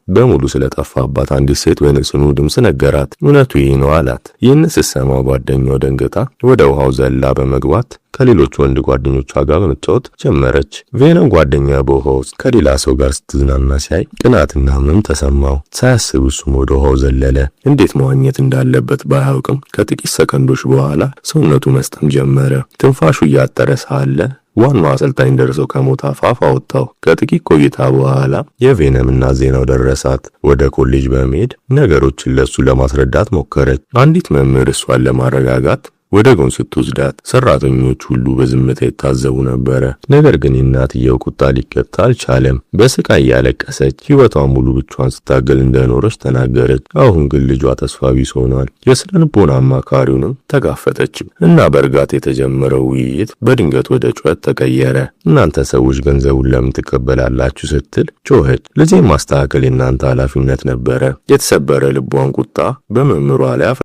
በሙሉ ስለጠፋባት አንዲት ሴት በንጹህ ድምጽ ነገራት። እውነቱ ይህ ነው አላት። ይህን ስትሰማ ጓደኛው ደንግጣ ወደ ውሃው ዘላ በመግባት ከሌሎች ወንድ ጓደኞቿ ጋር በመጫወት ጀመረች። ቬነም ጓደኛ በውሃው ውስጥ ከሌላ ሰው ጋር ስትዝናና ሲያይ ቅናትና ህመም ተሰማው። ሳያስብ እሱም ወደ ውሃው ዘለለ። እንዴት መዋኘት እንዳለበት ባያውቅም ከጥቂት ሰከንዶች በኋላ ሰውነቱ መስጠም ጀመረ። ትንፋሹ እያጠረ ሳለ ዋናው አሰልጣኝ ደርሶ ከሞት አፋፍ አወጣው። ከጥቂት ቆይታ በኋላ የቬነም እናት ዜናው ደረሳት። ወደ ኮሌጅ በመሄድ ነገሮችን ለሱ ለማስረዳት ሞከረች። አንዲት መምህር እሷን ለማረጋጋት ወደ ጎን ስትወስዳት ሰራተኞች ሁሉ በዝምታ ይታዘቡ ነበር። ነገር ግን የእናትየው ቁጣ ሊገታ አልቻለም። በስቃይ ያለቀሰች ህይወቷን ሙሉ ብቻዋን ስታገል እንደኖረች ተናገረች። አሁን ግን ልጇ ተስፋ ቢስ ሆኗል። የስነ ልቦና አማካሪውንም ተጋፈጠች እና በእርጋታ የተጀመረው ውይይት በድንገት ወደ ጩኸት ተቀየረ። እናንተ ሰዎች ገንዘቡን ለምን ትቀበላላችሁ ስትል ጮኸች። ልጄን ማስተካከል የእናንተ ኃላፊነት ነበረ። የተሰበረ ልቧን ቁጣ በመምህሯ ላይ